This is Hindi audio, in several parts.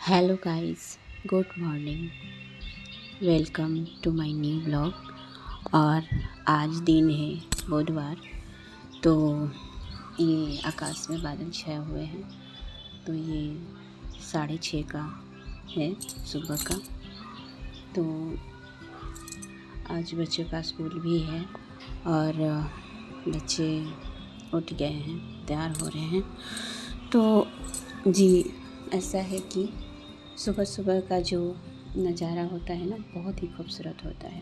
Hello guys, good morning. Welcome to my new blog. और आज दिन है बुधवार। तो ये आकाश में बादल छाए हुए हैं। तो ये 6:30 का है सुबह का। तो आज बच्चों का स्कूल भी है और बच्चे उठ गए हैं, तैयार हो रहे हैं। तो जी, ऐसा है कि सुबह सुबह का जो नज़ारा होता है ना, बहुत ही खूबसूरत होता है।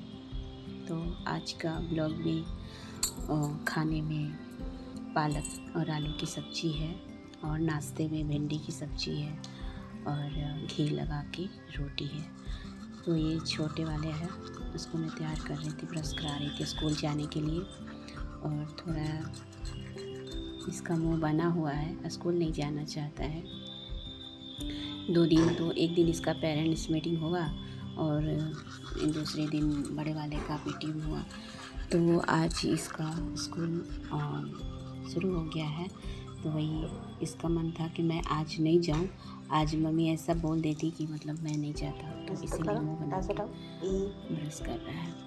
तो आज का ब्लॉग में खाने में पालक और आलू की सब्ज़ी है और नाश्ते में भिंडी की सब्ज़ी है और घी लगा के रोटी है। तो ये छोटे वाले हैं, उसको मैं तैयार कर रही थी, ब्रश करा रही थी स्कूल जाने के लिए। और थोड़ा इसका मुंह बना हुआ है, स्कूल नहीं जाना चाहता है 2 दिन। तो एक दिन इसका पेरेंट्स मीटिंग हुआ और दूसरे दिन बड़े वाले का मीटिंग हुआ। तो आज इसका स्कूल शुरू हो गया है। तो वही इसका मन था कि मैं आज नहीं जाऊं। आज मम्मी ऐसा बोल देती कि मतलब मैं नहीं जाता, तो इसीलिए मुँह बना के ब्रश कर रहा है।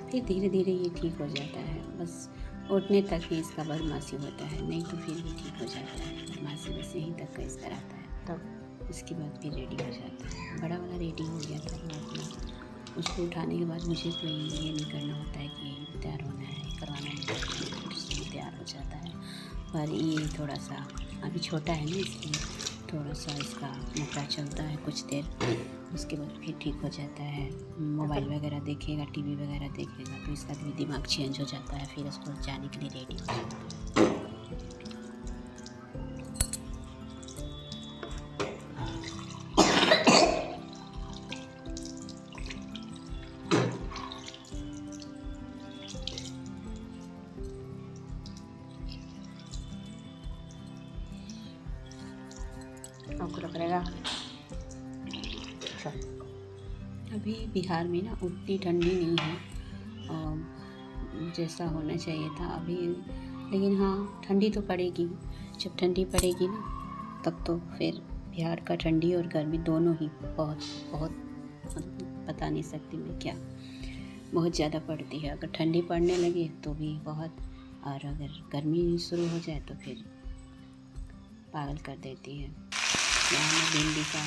फिर धीरे धीरे ये ठीक हो जाता है, बस उठने तक ही इसका बदमाशी होता है, नहीं तो फिर भी ठीक हो जाता है। बदमाशी बस यहीं तक का इसका रहता है, तब उसके बाद फिर रेडी हो जाता है। बड़ा वाला रेडी हो गया था, वो अपना उसको उठाने के बाद मुझे कोई ये नहीं करना होता है कि तैयार होना है, करवाना नहीं, उसमें तैयार हो जाता है। पर ये थोड़ा सा अभी छोटा है ना, इसलिए थोड़ा सा इसका नखरा चलता है कुछ देर, उसके बाद फिर ठीक हो जाता है। मोबाइल वगैरह देखेगा, टीवी वगैरह देखेगा, तो इसका भी दिमाग चेंज हो जाता है, फिर स्कूल जाने के लिए रेडी हो जाता है। आपको करेगा। अभी बिहार में ना उतनी ठंडी नहीं है जैसा होना चाहिए था अभी, लेकिन हाँ ठंडी तो पड़ेगी। जब ठंडी पड़ेगी ना, तब तो फिर बिहार का ठंडी और गर्मी दोनों ही बहुत बहुत मतलब बता नहीं सकती मैं क्या, बहुत ज़्यादा पड़ती है। अगर ठंडी पड़ने लगे तो भी बहुत, और अगर गर्मी शुरू हो जाए तो फिर पागल कर देती है। यहाँ मैं भिंडी का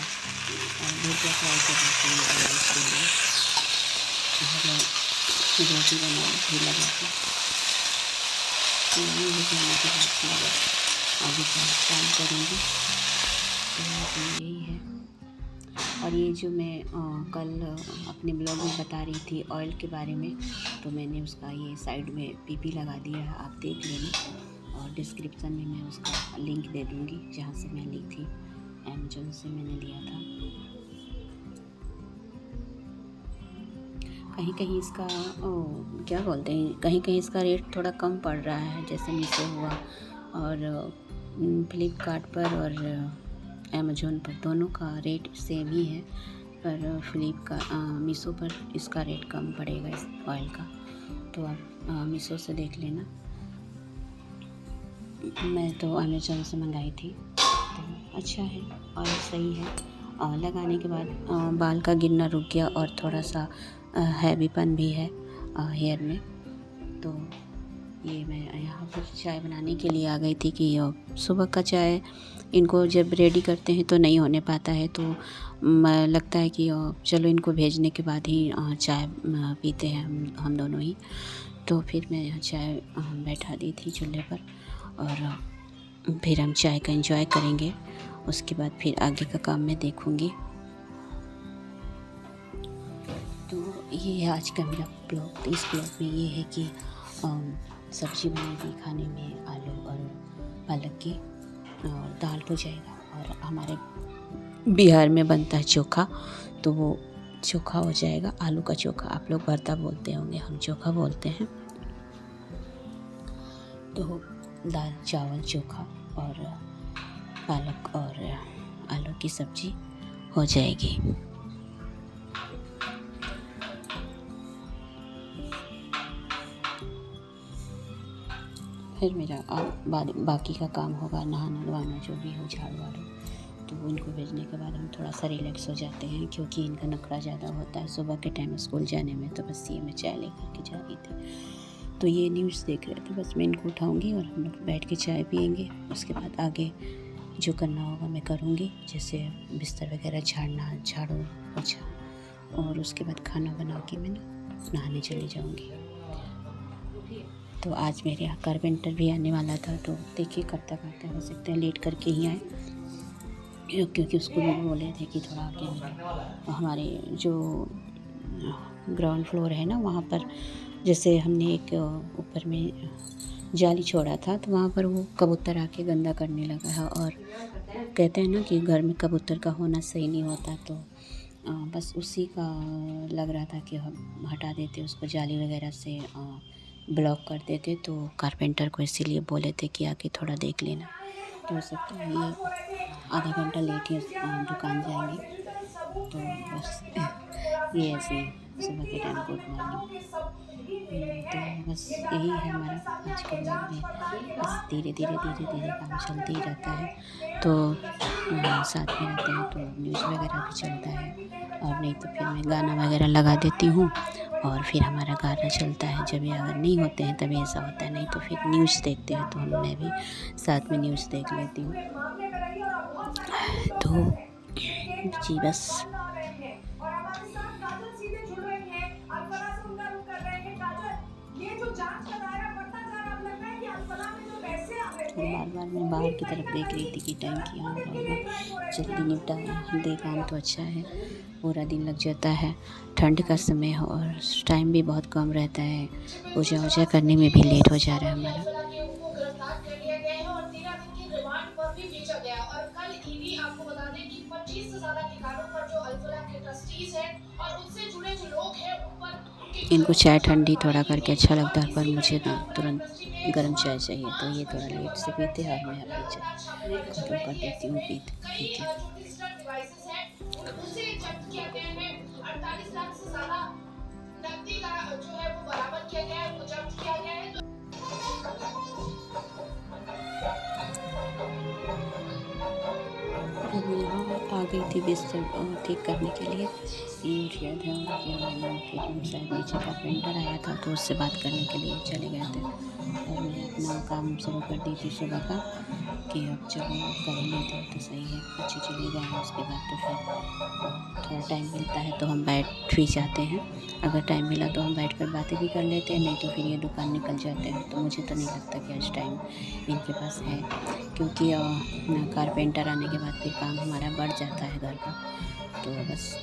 भुजिया फ्राई कर देती हूँ और इसके लिए रोटी बना घी लगा के। भी जाने के बाद फिर आगे काम करूँगी। तो यही है। और ये जो मैं कल अपने ब्लॉग में बता रही थी ऑयल के बारे में, तो मैंने उसका ये साइड में पीपी लगा दिया है, आप देख लेना। और डिस्क्रिप्शन में मैं उसका लिंक दे दूँगी, जहाँ से मैं ली थी, अमेज़न से मैंने लिया था। कहीं कहीं इसका क्या बोलते हैं, कहीं कहीं इसका रेट थोड़ा कम पड़ रहा है, जैसे मीशो हुआ और फ्लिपकार्ट पर और अमेज़न पर, दोनों का रेट सेम ही है। पर मीशो पर इसका रेट कम पड़ेगा इस ऑयल का। तो आप मीशो से देख लेना। मैं तो अमेज़न से मंगाई थी। तो अच्छा है और सही है। लगाने के बाद बाल का गिरना रुक गया और थोड़ा सा हैवीपन भी है हेयर में। तो ये मैं यहाँ पर चाय बनाने के लिए आ गई थी कि सुबह का चाय इनको जब रेडी करते हैं तो नहीं होने पाता है, तो लगता है कि चलो इनको भेजने के बाद ही चाय पीते हैं हम दोनों ही। तो फिर मैं यहाँ चाय बैठा दी थी चूल्हे पर और फिर हम चाय का एंजॉय करेंगे। उसके बाद फिर आगे का काम मैं देखूँगी। तो ये है आज का मेरा ब्लॉग। तो इस ब्लॉग में ये है कि सब्ज़ी बनेगी खाने में, आलू और पालक की, और दाल हो जाएगा। और हमारे बिहार में बनता है चोखा, तो वो चोखा हो जाएगा, आलू का चोखा। आप लोग भरता बोलते होंगे, हम चोखा बोलते हैं। तो दाल चावल चोखा और पालक और आलू की सब्ज़ी हो जाएगी। फिर मेरा बाकी का काम होगा, नहाना धोना जो भी हो, झाड़ू वाड़ू। तो इनको भेजने के बाद हम थोड़ा सा रिलैक्स हो जाते हैं, क्योंकि इनका नखरा ज़्यादा होता है सुबह के टाइम स्कूल जाने में। तो बस ये मैं चाय लेकर के जा रही थी, तो ये न्यूज़ देख रहे थे। बस मैं इनको उठाऊँगी और हम लोग बैठ के चाय पियेंगे। उसके बाद आगे जो करना होगा मैं करूँगी, जैसे बिस्तर वगैरह झाड़ना, झाड़ू पोछा, और उसके बाद खाना बना के मैं नहाने चली जाऊँगी। तो आज मेरे यहाँ कारपेंटर भी आने वाला था, तो देखिए कब तक आता है। हो सकता है लेट करके ही आए, क्योंकि उसको भी बोले थे कि थोड़ा आगे मिले। हमारे जो ग्राउंड फ्लोर है ना, वहाँ पर जैसे हमने एक ऊपर में जाली छोड़ा था, तो वहाँ पर वो कबूतर आके गंदा करने लगा है। और कहते हैं ना कि घर में कबूतर का होना सही नहीं होता, तो बस उसी का लग रहा था कि हम हटा देते उसको, जाली वगैरह से ब्लॉक कर देते। तो कारपेंटर को इसीलिए बोले थे कि आके थोड़ा देख लेना। तो हो सकता है ये आधा घंटा लेट ही दुकान जाएंगे। तो बस ये ऐसे ही सुबह के टाइम गुड मॉर्निंग। तो बस यही है हमारा आज का व्लॉग में। बस धीरे धीरे काम चलते ही रहता है। तो साथ में रहते हैं तो न्यूज़ वगैरह भी चलता है, और नहीं तो फिर मैं गाना वगैरह लगा देती हूँ, और फिर हमारा गाना चलता है। जब ये अगर नहीं होते हैं तभी ऐसा होता है, नहीं तो फिर न्यूज़ देखते हैं, तो मैं भी साथ में न्यूज़ देख लेती हूँ। तो जी बस। तो बार मैं बाहर की तरफ देख रही थी कि टाइम क्या हो रहा होगा। जल्दी निपटा दे काम तो अच्छा है, पूरा दिन लग जाता है। ठंड का समय है और टाइम भी बहुत कम रहता है, पूजा वूजा करने में भी लेट हो जा रहा है हमारा। आपको बता दें कि 25 से ज़्यादा ठिकानों पर जो अल्फला के ट्रस्टीज हैं और उनसे जुड़े जो लोग हैं उन पर इनको चाय ठंडी थोड़ा करके अच्छा लगता है, पर मुझे ना तुरंत गर्म चाय चाहिए। तो ये थोड़ा लेट से पीते हैं, और मैं अपनी चाय ख़त्म कर देती हूँ पी के। उसे जब्त किया गया है। 48 लाख से ज़्यादा नकदी का जो है वो बरामद किया गया है, वो जब्त किया गया है। अब यहाँ आ गई थी बिस्तर ठीक करने के लिए, ये उठ गया था कि फिर शायद नीचे कारपेंटर आया था, तो उससे बात करने के लिए चले गए थे। और मैं अपना काम शुरू कर दी थी सुबह का, कि अब चलो कर ही लेते हैं तो सही है। अच्छे चले गए हैं, उसके बाद तो फिर थोड़ा टाइम मिलता है तो हम बैठ भी जाते हैं। अगर टाइम मिला तो हम बैठ कर बातें भी कर लेते हैं, नहीं तो फिर ये दुकान निकल जाते हैं। तो मुझे तो नहीं लगता कि आज टाइम इनके पास है, क्योंकि कारपेंटर आने के बाद फिर काम हमारा बढ़ जाता है घर का। तो बस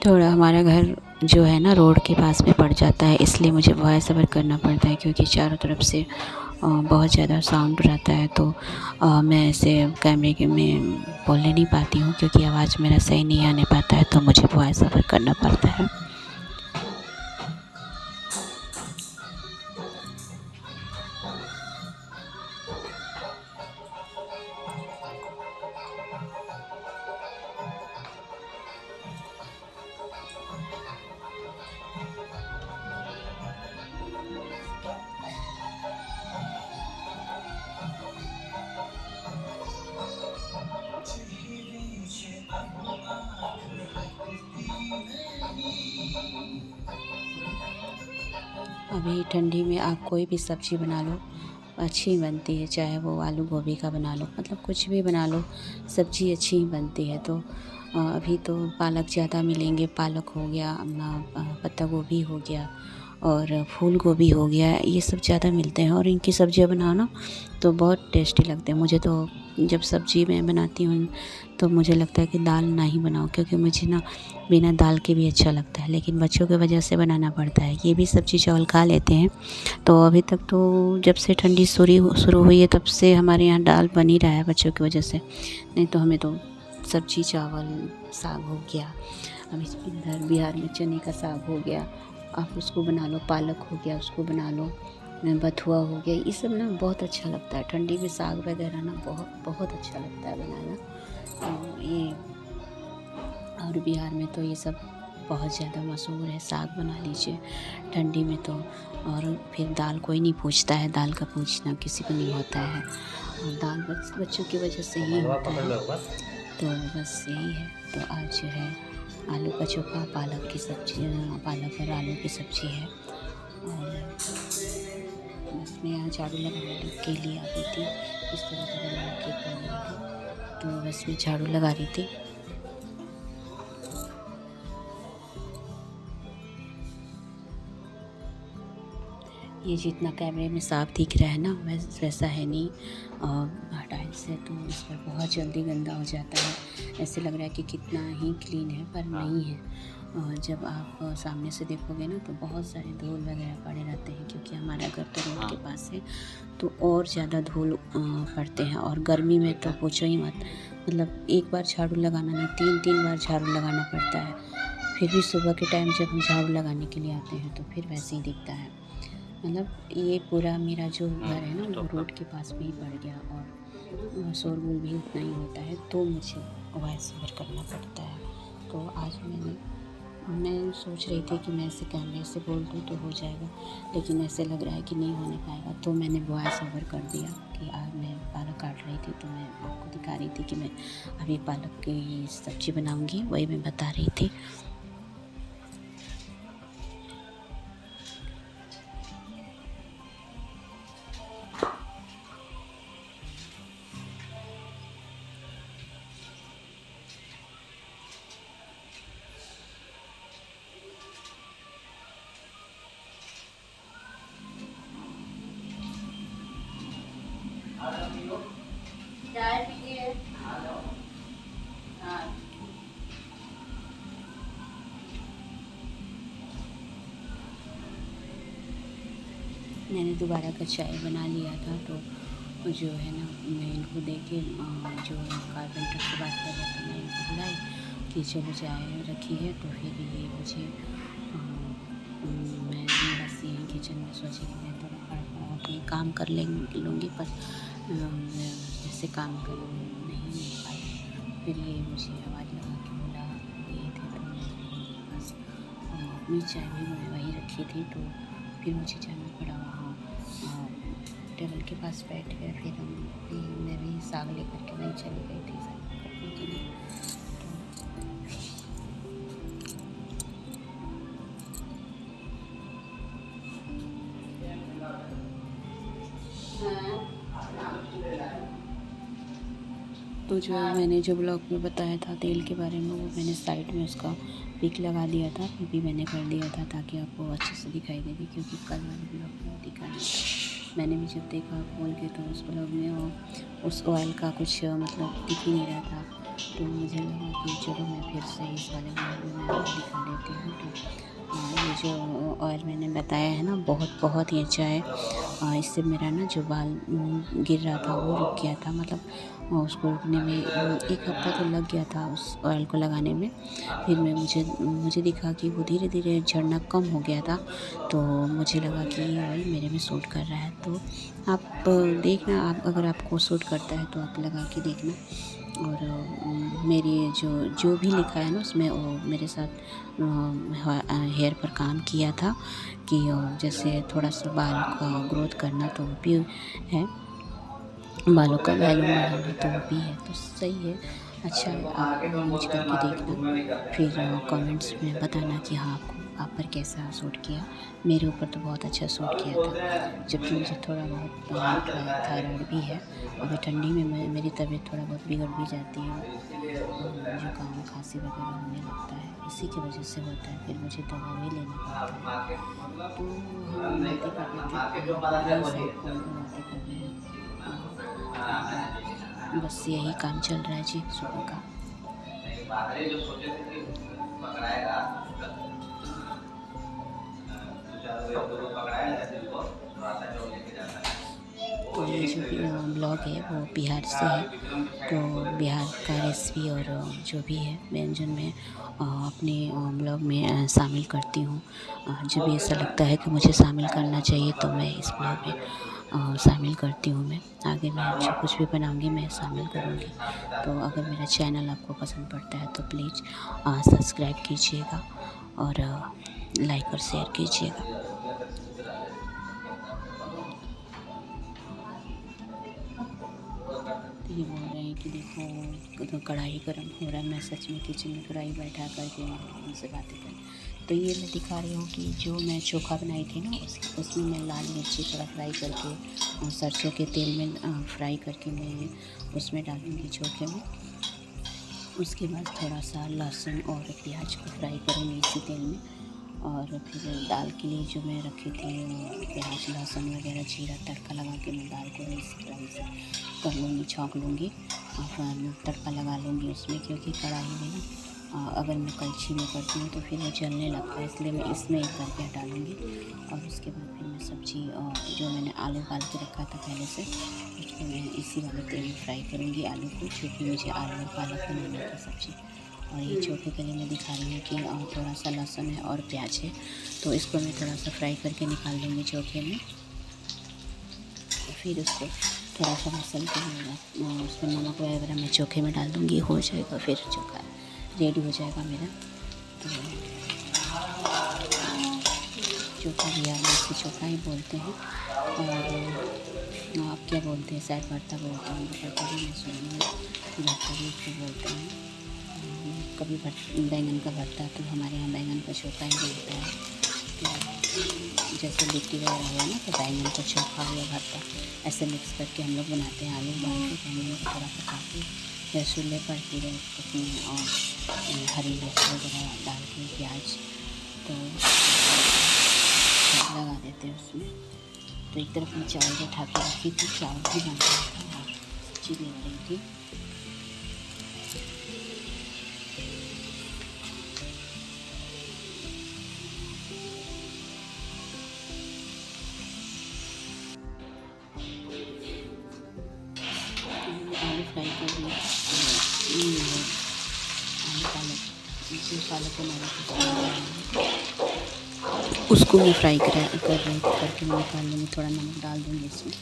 थोड़ा हमारा घर जो है ना रोड के पास में पड़ जाता है, इसलिए मुझे वॉइस ओवर करना पड़ता है, क्योंकि चारों तरफ से बहुत ज़्यादा साउंड रहता है। तो मैं ऐसे कैमरे के में बोलने नहीं पाती हूँ, क्योंकि आवाज़ मेरा सही नहीं आने पाता है, तो मुझे वॉइस ओवर करना पड़ता है। अभी ठंडी में आप कोई भी सब्ज़ी बना लो अच्छी बनती है, चाहे वो आलू गोभी का बना लो, मतलब कुछ भी बना लो सब्ज़ी अच्छी ही बनती है। तो अभी तो पालक ज़्यादा मिलेंगे, पालक हो गया, अपना पत्ता गोभी हो गया, और फूल गोभी हो गया, ये सब ज़्यादा मिलते हैं और इनकी सब्जियां बनाओ ना तो बहुत टेस्टी लगते हैं। मुझे तो जब सब्जी मैं बनाती हूँ तो मुझे लगता है कि दाल ना ही बनाओ, क्योंकि मुझे ना बिना दाल के भी अच्छा लगता है, लेकिन बच्चों की वजह से बनाना पड़ता है। ये भी सब्जी चावल खा लेते हैं, तो अभी तक तो जब से ठंडी शुरू हुई है तब से हमारे यहाँ दाल बन ही रहा है बच्चों की वजह से। नहीं तो हमें तो सब्जी चावल, साग हो गया, अब इधर बिहार में चने का साग हो गया, आप उसको बना लो, पालक हो गया उसको बना लो, बथुआ हो गया, ये सब ना बहुत अच्छा लगता है ठंडी में। साग वगैरह ना बहुत बहुत अच्छा लगता है बनाना। तो ये और बिहार में तो ये सब बहुत ज़्यादा मशहूर है। साग बना लीजिए ठंडी में तो, और फिर दाल कोई नहीं पूछता है, दाल का पूछना किसी को नहीं होता है, और दाल बच्चों की वजह से ही होता है। तो बस यही है। तो आज जो है आलू का चोखा, पालक की सब्जी, पालक और आलू की सब्जी है। और बस मैं यहाँ झाड़ू लगाने के लिए आ गई थी, इस तरह का बना के कर रही थी, तो बस मैं झाड़ू लगा रही थी। ये जितना कैमरे में साफ दिख रहा है ना वैसा है नहीं, टाइल्स से तो इस पर बहुत जल्दी गंदा हो जाता है। ऐसे लग रहा है कि कितना ही क्लीन है, पर नहीं है। जब आप सामने से देखोगे ना तो बहुत सारे धूल वगैरह पड़े रहते हैं, क्योंकि हमारा घर तो रोड के पास है, तो और ज़्यादा धूल पड़ते हैं। और गर्मी में तो पूछो ही मत, मतलब एक बार झाड़ू लगाना नहीं, 3 बार झाड़ू लगाना पड़ता है। फिर भी सुबह के टाइम जब हम झाड़ू लगाने के लिए आते हैं तो फिर वैसे ही दिखता है। मतलब ये पूरा मेरा जो घर है ना वो रोड के पास में ही पड़ गया, और शोरगुल भी उतना ही होता है, तो मुझे वॉइस ओवर करना पड़ता है। तो आज मैं सोच रही थी कि मैं ऐसे कैमरे से बोल दूँ तो हो जाएगा, लेकिन ऐसे लग रहा है कि नहीं होने पाएगा, तो मैंने वॉइस ओवर कर दिया कि आज मैं पालक काट रही थी, तो मैं आपको दिखा रही थी कि मैं अभी पालक की सब्ज़ी बनाऊँगी, वही मैं बता रही थी। चाय पीजिए। हाँ। मैंने दोबारा का चाय बना लिया था, तो जो है ना मैं इनको दे के जो कारपेंटर से बात कर रहा था, मैं इनको बुलाई कि चलो चाय रखी है, तो फिर ये मुझे मैं बस यहीं किचन में सोची कि मैं थोड़ा खड़ा के काम कर लूँगी, पर जैसे काम कर नहीं मिल पाया। फिर ये मुझे आवाज़ लगा के बोला ये थे, तो मैं बस अपनी चाय भी मैं वहीं रखी थी, तो फिर मुझे जाना पड़ा वहाँ टेबल के पास बैठ गए। फिर मैं भी साग लेकर के वहीं चली गई थी साग करने के लिए। तो जो मैंने जो ब्लॉग में बताया था तेल के बारे में, वो मैंने साइड में उसका पिक लगा दिया था, फिर भी मैंने कर दिया था ताकि आपको अच्छे से दिखाई दे, क्योंकि कल वाले ब्लॉग में दिखा नहीं था। मैंने भी जब देखा खोल के तो उस ब्लॉग में वो उस ऑयल का कुछ मतलब दिख ही नहीं रहा था, तो मुझे लगा कि चलो मैं फिर से इस वाले ब्लॉग में मैं आपको दिखा देती हूँ। तो ये जो ऑयल मैंने बताया है ना बहुत ही अच्छा है। इससे मेरा ना जो बाल गिर रहा था वो रुक गया था, मतलब उसको रुकने में 1 हफ़्ता तो लग गया था उस ऑयल को लगाने में। फिर मुझे दिखा कि वो धीरे धीरे झड़ना कम हो गया था, तो मुझे लगा कि ये ऑयल मेरे में सूट कर रहा है। तो आप देखना, आप अगर आपको सूट करता है तो आप लगा के देखना। और मेरी जो भी लिखा है ना उसमें वो मेरे साथ हेयर पर काम किया था कि जैसे थोड़ा सा बाल का ग्रोथ करना तो वो भी है, बालों का वॉल्यूम बढ़ाना तो वो भी है, तो सही है, अच्छा है। आप यूज करके देखना, फिर कमेंट्स में बताना कि हाँ आपको आप पर कैसा सूट किया। मेरे ऊपर तो बहुत अच्छा सूट किया था, जबकि मुझे थोड़ा बहुत थायराइड भी है। अभी ठंडी में मेरी तबीयत थोड़ा बहुत बिगड़ भी जाती है, जुकाम खांसी वगैरह होने लगता है, इसी की वजह से होता है, फिर मुझे दवा भी लेना पड़ता है। तो हम बातें कर रहे थे, यही सब फ़ोन पे बातें कर रहे हैं और बस यही काम चल रहा है जी सुबह का। तो ये जो ब्लॉग है वो बिहार से है, तो बिहार का रेसिपी और जो भी है व्यंजन में अपने ब्लॉग में शामिल करती हूँ। जब भी ऐसा लगता है कि मुझे शामिल करना चाहिए तो मैं इस ब्लॉग में शामिल करती हूँ। मैं आगे मैं जो कुछ भी बनाऊँगी मैं शामिल करूँगी। तो अगर मेरा चैनल आपको पसंद पड़ता है तो प्लीज़ सब्सक्राइब कीजिएगा और लाइक और शेयर कीजिएगा। तो ये बोल रहे हैं कि देखो तो कढ़ाई गर्म हो रहा है, मैं सच में किचन में कढ़ाई बैठा करके उनसे बातें करें। तो ये मैं दिखा रही हूँ कि जो मैं चोखा बनाई थी ना उसमें मैं लाल मिर्ची थोड़ा फ्राई करके और सरसों के तेल में फ्राई करके मैं उसमें डालूँगी चोखे में। उसके बाद थोड़ा सा लहसुन और प्याज को फ्राई करूँगी इसी तेल में, और फिर दाल के लिए जो मैं रखी थी प्याज लहसुन वगैरह जीरा तड़का लगा के मैं दाल को इसी तरह से कर लूँगी, छौंक लूँगी और फिर तड़का लगा लूँगी उसमें, क्योंकि कढ़ाई में ना अगर मैं कलछी में करती हूँ तो फिर वो जलने लगता है, इसलिए मैं इसमें एक बार क्या डालूँगी। और उसके बाद फिर मैं सब्ज़ी जो मैंने आलू उबाल के रखा था पहले से, उसको मैं इसी वाले तेल में फ्राई करूँगी आलू को, क्योंकि मुझे आलू और पालक बनाना था सब्ज़ी। और ये चोखे के लिए मैं दिखा रही हूँ कि थोड़ा सा लहसुन है और प्याज है, तो इसको मैं थोड़ा सा फ्राई करके निकाल दूँगी चोखे में। फिर उसको थोड़ा सा मसल के उसमें नमक वगैरह मैं चोखे में डाल दूँगी, हो जाएगा फिर चोखा रेडी हो जाएगा मेरा। तो चोखा बिहार में इसे चोखा ही बोलते हैं, और आप क्या बोलते हैं, शायद भरता बोलते हैं, भरता भी मैं सुनी हूँ, भरता भी इसको बोलते हैं। कभी बैंगन का भरता, तो हमारे यहाँ बैंगन का चोखा ही बनता है। तो जैसे लिट्टी वगैरह हुआ ना, तो बैंगन का चोखा या भरता ऐसे मिक्स करके हम लोग बनाते हैं। आलू उबाल के बैंगन को थोड़ा पका के या चूल्हे पर फिर उसमें और हरी मिर्च वगैरह डाल के प्याज तो लगा देते हैं उसमें। तो एक तरफ मैं चावल उठा के रखी थी, चावल भी बन रहा था और सब्जी भी हो रही थी। आलू फ्राई कर दिया, आलू पालक को उसको मैं फ्राई करके मैं निकाल लूँगी, थोड़ा नमक डाल दूँगी इसमें।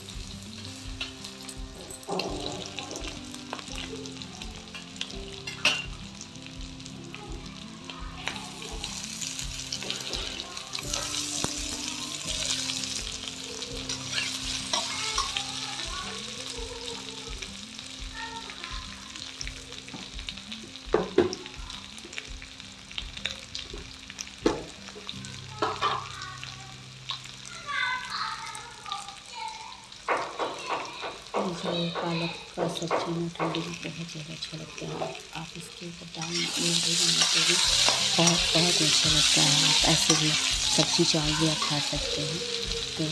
जो पालक का सब्ज़ी में ठंडी में बहुत ज़्यादा अच्छा लगता है। आप इसके ऊपर दाल भी बनाते भी बहुत बहुत अच्छा लगता है। आप ऐसे भी सब्ज़ी चावल भी आप खा सकते हैं। तो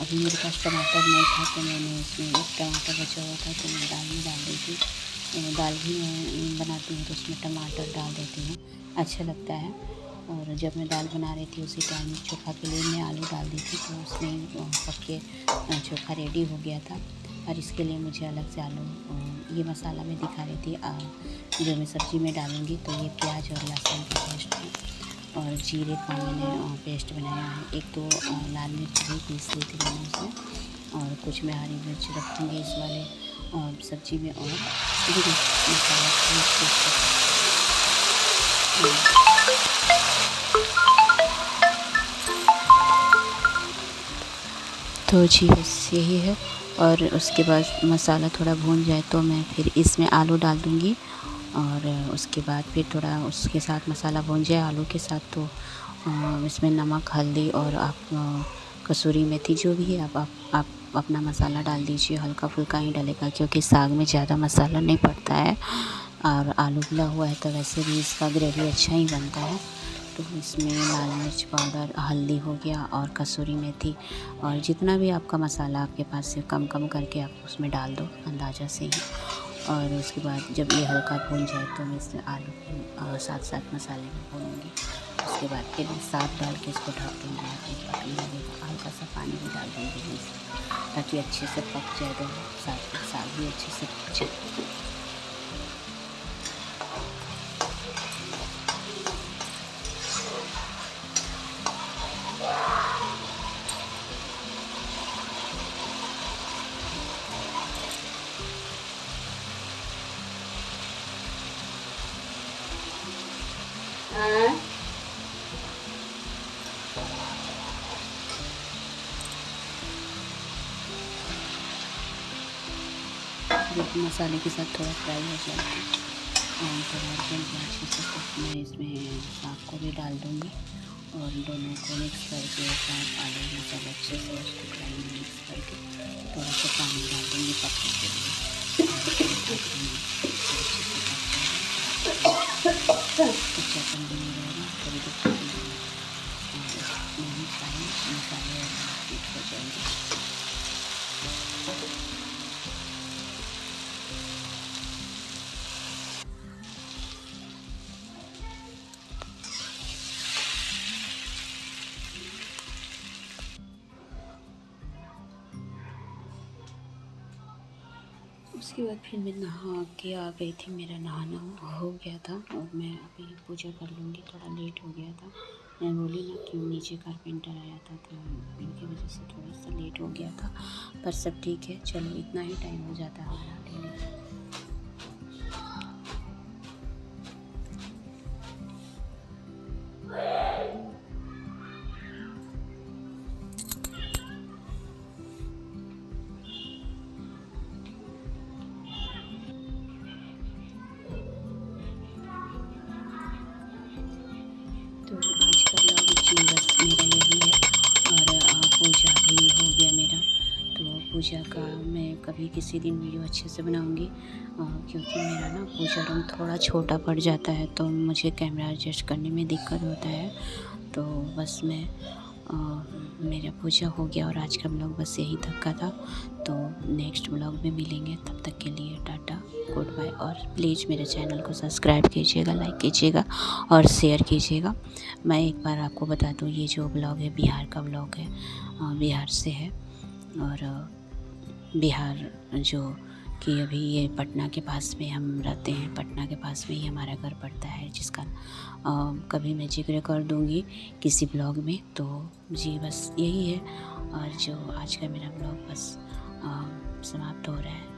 अभी मेरे पास टमाटर नहीं था, तो मैंने इसमें एक टमाटर बचा हुआ था तो मैं दाल में डाल दी थी। दाल भी मैं बनाती हूँ तो उसमें टमाटर डाल देती हूँ, अच्छा लगता है। और जब मैं दाल बना रही थी उसी टाइम चोखा के लिए मैं आलू डाल दी थी, तो उसमें पक के चोखा रेडी हो गया था। और इसके लिए मुझे अलग से आलू ये मसाला मैं दिखा रही थी जो मैं सब्ज़ी में डालूँगी। तो ये प्याज और लहसुन का पेस्ट है और जीरे का मैंने पेस्ट बनाया है। एक तो लाल मिर्च भी पीस ली थी मैंने उसमें, और कुछ मैं हरी मिर्च रखूँगी इस वाले सब्ज़ी में। और मसाला तो जी बस यही है। और उसके बाद मसाला थोड़ा भून जाए तो मैं फिर इसमें आलू डाल दूँगी, और उसके बाद फिर थोड़ा उसके साथ मसाला भून जाए आलू के साथ, तो इसमें नमक हल्दी और आप कसूरी मेथी जो भी है आप अपना मसाला डाल दीजिए। हल्का फुल्का ही डलेगा क्योंकि साग में ज़्यादा मसाला नहीं पड़ता है। और आलू उबला हुआ है तो वैसे भी इसका ग्रेवी अच्छा ही बनता है। तो इसमें लाल मिर्च पाउडर, हल्दी हो गया और कसूरी मेथी और जितना भी आपका मसाला आपके पास से कम कम करके आप उसमें डाल दो अंदाज़ा से ही। और उसके बाद जब ये हल्का भून जाए तो मैं इसमें आलू को साथ साथ मसाले में भूनूँगी। उसके बाद फिर मैं साग डाल के इसको ढक दूँगी। एक पकने लगेगा, हल्का सा पानी भी डाल दूँगी मैं इसमें ताकि अच्छे से पक जाए दोनों साग, साग भी अच्छे से पक जाए। जब मसाले के साथ थोड़ा फ्राई हो जाए और थोड़ा जल जाए अच्छे से तो मैं इसमें साग को भी डाल दूँगी और दोनों को मिक्स करके साथ आलू मसाला अच्छे से उसको फ्राई में मिक्स करके थोड़ा सा पानी डाल दूँगी पकने के लिए। और फिर ढक दूँगी, फिर अच्छे से पक जाएगा, कच्चापन भी नहीं रहेगा, थोड़ी देर पकेगा और इसमें भी सारे मसाले और मिक्स हो जाएंगे। उसके बाद फिर मैं नहा के आ गई थी, मेरा नहाना हो गया था और मैं अभी पूजा कर लूँगी। थोड़ा लेट हो गया था, मैं बोली ना कि नीचे कारपेंटर आया था तो इनकी वजह से थोड़ा सा लेट हो गया था, पर सब ठीक है। चलो इतना ही टाइम हो जाता है हमारा डेली। तो आज का ब्लॉग जी बस मेरा यही है और पूजा भी हो गया मेरा। तो पूजा का मैं कभी किसी दिन वीडियो अच्छे से बनाऊंगी क्योंकि मेरा ना पूजा रूम थोड़ा छोटा पड़ जाता है तो मुझे कैमरा एडजस्ट करने में दिक्कत होता है। तो बस मैं मेरा पूजा हो गया और आज का ब्लॉग बस यही तक का था। तो नेक्स्ट ब्लॉग में मिलेंगे, तब तक के लिए टाटा गुड बाय। और प्लीज़ मेरे चैनल को सब्सक्राइब कीजिएगा, लाइक कीजिएगा और शेयर कीजिएगा। मैं एक बार आपको बता दूँ, ये जो ब्लॉग है बिहार का ब्लॉग है, बिहार से है और बिहार जो कि अभी ये पटना के पास में हम रहते हैं, पटना के पास में ही हमारा घर पड़ता है, जिसका कभी मैं जिक्र कर दूँगी किसी ब्लॉग में। तो जी बस यही है और जो आज का मेरा ब्लॉग बस समाप्त हो रहा है।